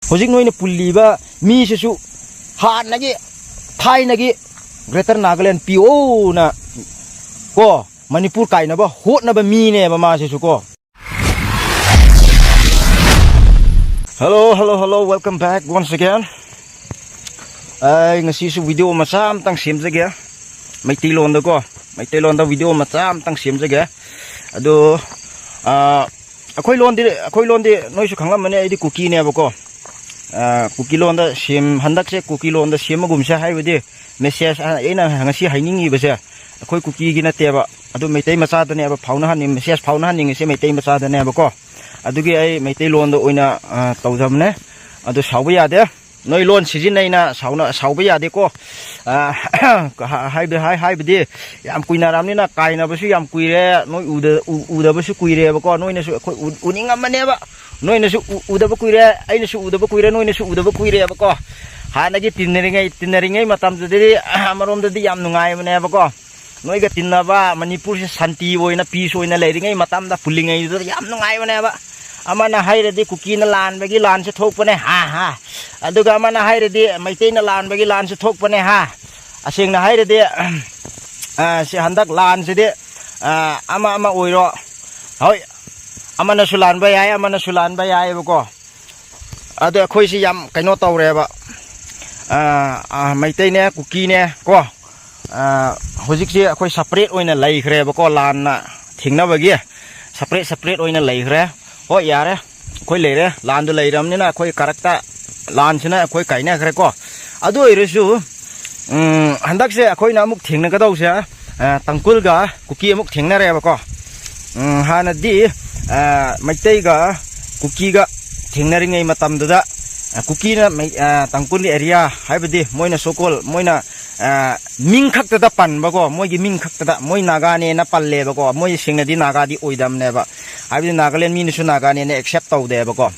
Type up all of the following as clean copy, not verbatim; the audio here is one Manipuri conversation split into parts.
Hojik noy na pulliba mi sesu han nagi Thai nagi Greater Nagaland PO na ko Manipur kai na ba hot na ba mi ne ba ma sesu ko. Hello, welcome back once again. Ay ngasi su video macam tang sim saja. Mai tilon da ko. Mai tilon da video macam tang sim saja. Ado akhoi lon di noi su khanglam mane ai di cookie ne ba ko. Cookie lon da sim handak se cookie lon da sim magum sa hai bodi message ina ngasi hainingi ba se akhoi cookie gi na te ba adu mai tai macha da ne ba phauna han ni message phauna han ni se mai tai macha da ne ba ko adugi ai mai tai lon da oina tawjam ne adu sauba ya de noi lon sijin nei na sauba ya de ko hai bodi yam kuina ram ni na kai na ba su yam kuire noi uda ba su kuire ba ko noi na su akhoi uningam mane ba noi na su uda ba kuire ai na su uda ba kuire noi na su uda ba kuire ba ko hanagi tinnaringai matam jodi amarom dadi yam nungai mane ba ko noi ga tinnaba Manipur se santi oina peace oina leiringai matam da pulingai do yam nungai mane ba amana hairedi cookie na lan bagi lan se thokpane ha aduga amana hairedi maitei na lan bagi lan se thokpane ha asing na hairedi se handak lan se de ama oiro hoi amana sulan ba yai ba ko adu akhoi si yam kaino tawre ba maitei ne cookie ne ko hojik si akhoi separate oina lai khre ba ko lan na thingna bagi separate oina lai khre ho yare akhoi leire lan du leiram ni na akhoi karakta lan sina akhoi kaina khre ko adu irisu handak se akhoi na amuk thingna ka dau se tangkul ga cookie amuk thingna re ba ko hana di maitei ga cookie ga thingna ringai matam du da cookie na tangkul area haibadi moina sokol moina ming khakta da pan ba ko moi gi ming khakta da moi naga ne na palle ba ko moi singna di naga di oidam ne ba haibadi Nagaland mi ni su naga ne accept taw de ba ko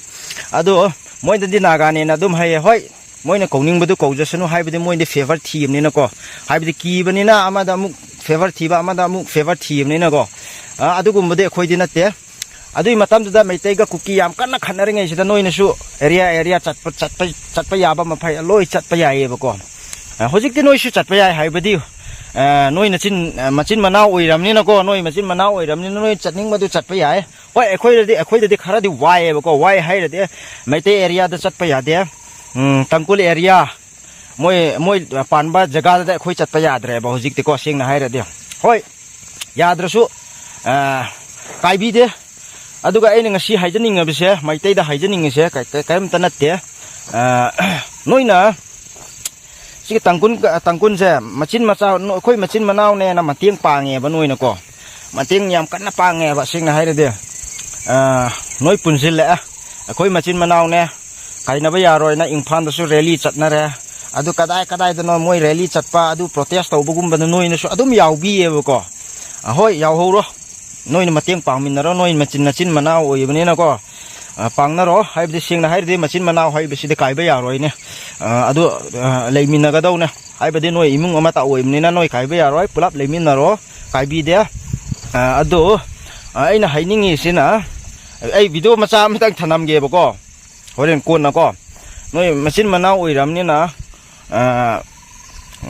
ado moi di naga ne na dum hai hoi moi na kongning badu ko jasanu haibadi moi di favor thim ni na ko haibadi ki bani na amada mu favor thiba amada mu favor thim ni na ko adu gum bade khoi di na te adui matam da maitei ga cookie yam kanna khanari ngai sida noi na su area chatpa yaba ma phai loi chatpa yae ba ko hojik ti noi su chatpa yai haibadi noi na machin manau oiram ni na ko noi machin manau oiram ni noi chatning ma du chatpa yai hoi akhoi da khara di wai ba ko wai hai ra de maitei area da chatpa ya de tangkul area moi panba jaga da akhoi chatpa ya dre ba hojik ti ko sing na hai ra de hoi yadrasu kai bi de aduga ai ngasi haijaning abise maitei da haijaning se kaim tanatte noina si tangkun se machin macha khoi machin manau ne na matiang pange ba noina ko matiang yam kanna pange ba sing na haire de noi punsil le khoi machin manau ne kaina ba yaroi na Imphal da su rally chatna re adu kadai da no moi rally chatpa adu protest tawbugum ba noina su adum yawbi e ba ko hoi yaw horo noi na matiang pangminaro noi machin manau oibani na ko pangnaro haibdi singna hairdi machin manau haibisi de kaiba yaroi ne adu leiminna ga dau ne haibdi noi imung ama ta oibni na noi kaiba yaroi pulap leiminaro kaibi de adu aina hainingi sina ai video macha amitang thanam ge ba ko horen kon na ko noi machin manau oiram ni na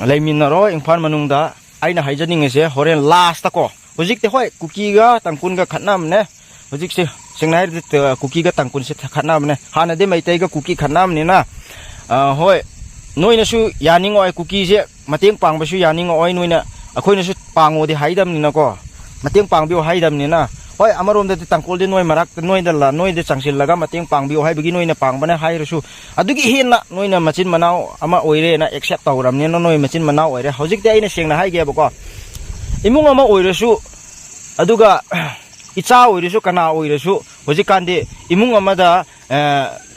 leiminaro Imphal manungda aina haijaning se horen last ta ko hojik te hoi cookie ga tangkun ga khatnam ne hojik se singnai de cookie ga tangkun se khatnam ne hana de maitei ga cookie khatnam ni na hoi noina su yaning oi cookie se mateng pang ba su yaning oi noina akhoi na su pango de haidam ni na ko mateng pang biu haidam ni na hoi amarom de tangkol de noi marak noi da la noi de changsil laga mateng pang biu hai bagi noina pang bana hai rusu adugi hinna noina machin manau ama oire na accept tawram ni na noi machin manau oire hojik te aina singna hai ge ba ko imung ama oirasu aduga icha oirasu kana oirasu hojikan de imung ama da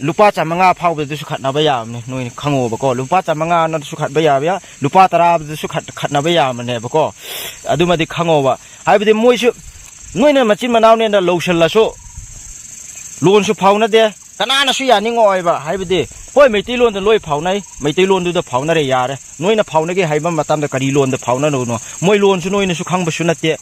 lupa chamanga phawbe du su khatna ba yam ne noi khango ba ko lupa chamanga na su khat ba ya lupa tara du su khatna ba yam ne ba ko aduma di khango ba haibde moi su noi na machin manau ne da lotion la su lon su phawna de kana na su ya ning oi ba haibde hoi meitei lon da loi phawnai meitei lon du da phawna re yare noi na phawna ge haiba matam da kari lon da phawna no moi lon su noi na su khang ba su na te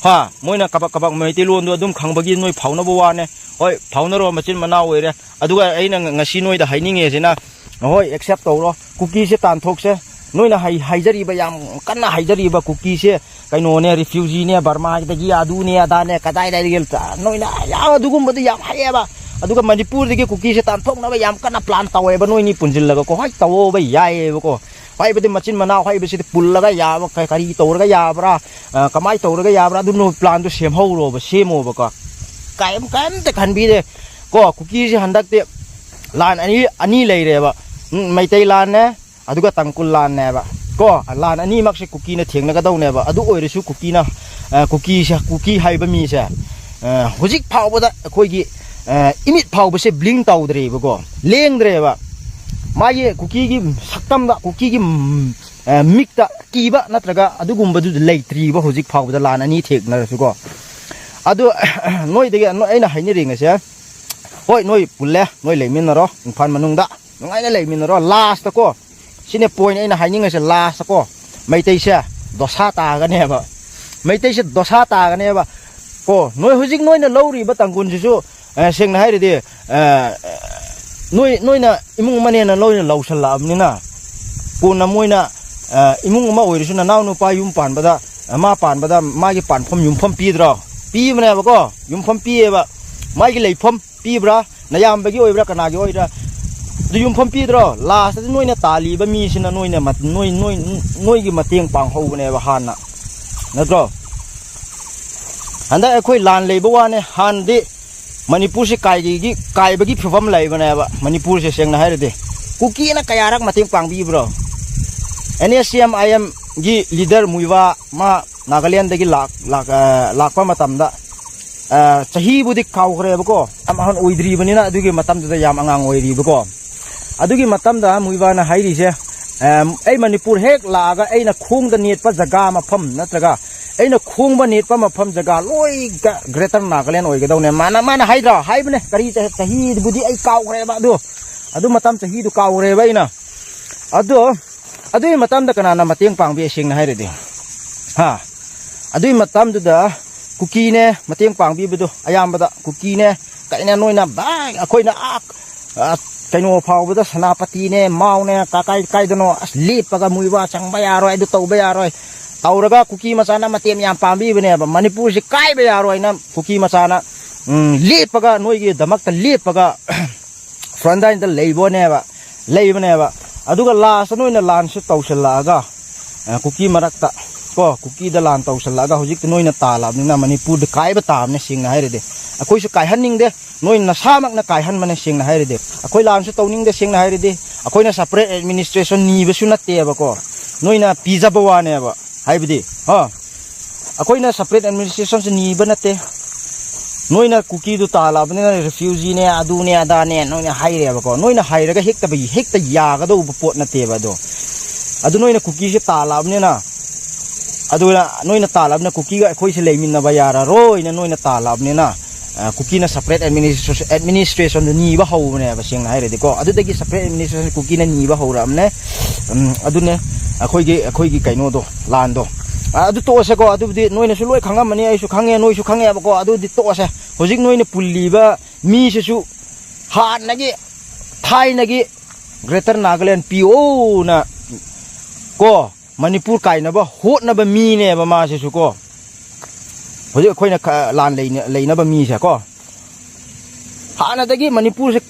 ha moina kabak mai ti lon do dum khangbagi noi phauna bo wa ne hoi phauna ro machin manau oire aduga aina ngasi noi da haining e sina hoi accept to ro cookie se tan thok se noina haijari ba yam kanna haijari ba cookie se kaino ne refugee ne Burma da gi adu ne ada ne kadai dai gel noina ya adugum badu yam haye ba aduga Manipur de cookie se tan thok na ba yam kanna plan tawe ba noi ni punjil la ko hai tawo ba yae ba ko hai bade machin manau hai bisi pul la ga ya ba kai kari to ga ya bra kamai to ga ya bra du no plan du sem ho ro ba semo ba ko kaim te khan bi de ko cookie se handak te lan ani lei re ba mai tai lan ne aduga tangkul lan ne ba ko lan ani mak se cookie na thengna ga dau ne ba adu oire su cookie na cookie hai ba mi se hojik phau ba da khoi gi imit phau ba se bling tau dre ba ko leng dre ba ma ye cookie gi saktam da cookie gi mik ta ki ba natraga adugum ba du leitri ba hojik phau ba da lan ani thekna su ko adu noi de no aina haini ring se hoi noi pulle noi leimin na ro phan manung da ngai na leimin ro last ko sine point aina haining se last ko maitai se dosa ta ga ne ba maitai se dosa ta ga ne ba ko noi hujik noi na lori ba tangkun su seng na hai de noi na imung mane na loi na lausal la amni na ko na moi na imung ma oi su na naw nu pa yum pan ba da ma pan ba da ma gi pan phom yum phom pi dro pi mane ba ko yum phom pi ba ma gi lei phom pi bra na yam ba gi oi bra kana gi oi da du yum phom pi dro last de noi na tali ba mi sin na noi na mat noi gi mateng pang ho ne ba han na dro anda khoi lan lei ba wa ne han di Manipur se kai ba gi phom lai ba ne ba Manipur se seng na hai de cookie na kaya rak mateng pang bi bro NSCM IM gi leader muiwa ma Nagaland de gi lak pa matam da chahi budi kaw khre ba ko am han oidri bani na adugi matam da yam angang oidri ba ko adugi matam da muiwa na hairi se ai Manipur hek la ga ai na khung da net pa jaga ma pham natraga ai na khung ba net pa ma pham jaga loi ga Greater Nagaland oi ga daw ne mana haidra hai bane kari chahi budi ai kaw khre ba adu matam chahi du kaw re ba ina adui matam da kana na mateng pang bi sing na hai re de ha adui matam da cookie ne mateng pang bi bu ayam ba da cookie ne kai na noi na ba akhoi na kaino phau ba da sanapati ne mau ne ka kai da no asli pa ga muiwa chang ba ya roi du tau ba ya roi tauraga cookie ma sana matem yam pang bi ne ba Manipur se kai ba ya roi na cookie ma sana le pa ga noi gi damak ta le pa ga frontline da leibo ne ba aduga last noi na lan se tau sala ga cookie marak ta ko cookie da lan tau sala ga hojik noi na tala ni na Manipur de kai ba tam ne sing na hai re de akoi su kai han ning de noi na samak na kai han mane sing na hai re de akoi lan su tau ning de sing na hai re de akoi na separate administration ni ba su na te ba ko noi na pizza ba wa ne ba hai bi de ha akoi na separate administration se ni ba na te noi na cookie du tala ba ne refugee ne adu ne ada ne noi na hai re ba ko noi na hai ra ga hekta ya ga do pot na te ba do adu noi na cookie se tala ba ne na adu na noi na tala ba na cookie ga khoi se leimin na ba ya ra roi na noi na tala ba ne na cookie na separate administration ni ba ho ne ba sing na hai re de ko adu de gi separate administration cookie na ni ba ho ra ne adu ne akhoi gi kaino do lan do adu to se ko adu di noi na su loi khangam mani ai su khange noi su khange ba ko adu di to se hojik noi ne pulli ba mi se su han na gi thai na gi Greater Nagaland PO na ko Manipur kai na ba hot na ba mi ne ba ma se su ko hojik khoi na lan lei na ba mi se ko hana da gi Manipur se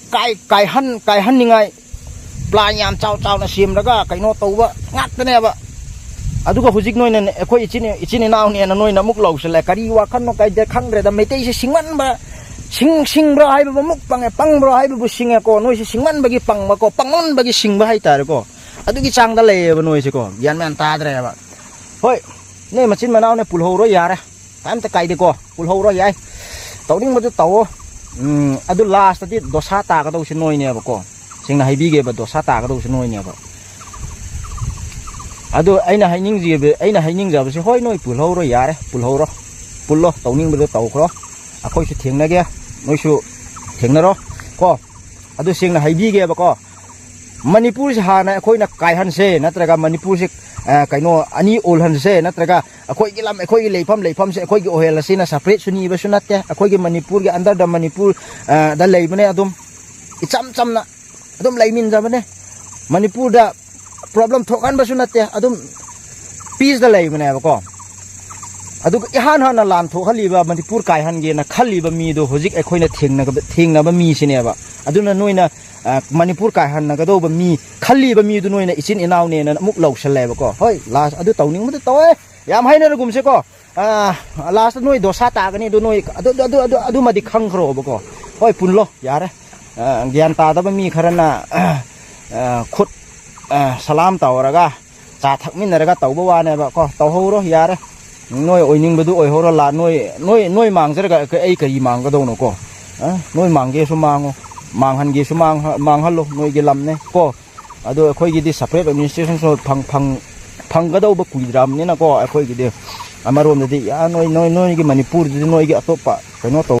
kai han ni ngai plan yam chau na sim ra ga kaino to ba ngat ne ba aduga hujik noi na khoi ichini naw ne na noi na muk lo se la kari wa khan no kai de khang re da metei se singman ba sing bra hai ba muk pang bra hai bu singe ko noi se singman ba gi pang ma ko pangon ba gi sing ba hai tar ko adugi chang da le ba noi se ko yan man ta dre ba hoi ne machin manaw ne pul ho ro ya re tam ta kai de ko pul ho ro yai tawding ma du taw adu last ti dosa ta ka do se noi ne ba ko sing na hai bi ge ba dosa ta ka do se noi ne ba adu aina haining ja ba se hoi noi pul ho ro ya re pul ho ro pul lo tawning ba taw kro akhoi su theng na ge noi su theng na ro ko adu sing na hai bi ge ba ko มณิปุรหานะค่อยนักไกหันเซนัตรกามณิปุรสิไกโนอันนี้โอลหันเซนัตรกาค่อยกิลำค่อยเลยพัมเซค่อยกิโอเฮลสินะสเปรชุนีบสุนัตเตค่อยกิมณิปุรกันอันดับมณิปุรดัลเลยมันเนี่ยอดุมอิจำนะอดุมเลยมินจำมันเนี่ยมณิปุรดา problem ทกันบสุนัตเตอดุมปีสดัลเลยมันเนี่ยบก็อดุกฮันลานทขัลลีบะมณิปุรไกหันเกนะขัลลีบะมีดูฮจิกค่อยนะทิ้งนะบะมีสิเนี่ยบะอดุนะนุยนะมณิปุรไกหันนะก็ดูบะมีขัลลีบะมีดูนุยนะอิสินอินาวเนี่ยนะมุกเหลาเฉลยบก็เฮ้ยลาสอดุตัวนี้มันตัวยามให้นะกุมเสก็ลาสนุยโดซาตากันนี่ดูนุยอดุมาดิขังครบก็เฮ้ยปุ่นโลยาระเกียนตาตะบะมีขรณะขุดสลามเต่าระกะจ่าทักมินระกะเต่าบัวเนี่ยบก็เต่าหูรอยาระน้อยโอยนิงไปดูโอยหูรลาน้อยมังซะระกะไอ้กะยีมังก็โดนก็น้อยมังเกสุมังมังหันเกสุมังฮัลโหลน้อยเกลำเนี่ยก็ดูค่อยกินที่ separate administration โซพังก็ดูบกุยดรามนี่นะก็ค่อยกินมารวมดีน้อยกิมณิปุรน้อยกิอตบปะไปโน่ตัว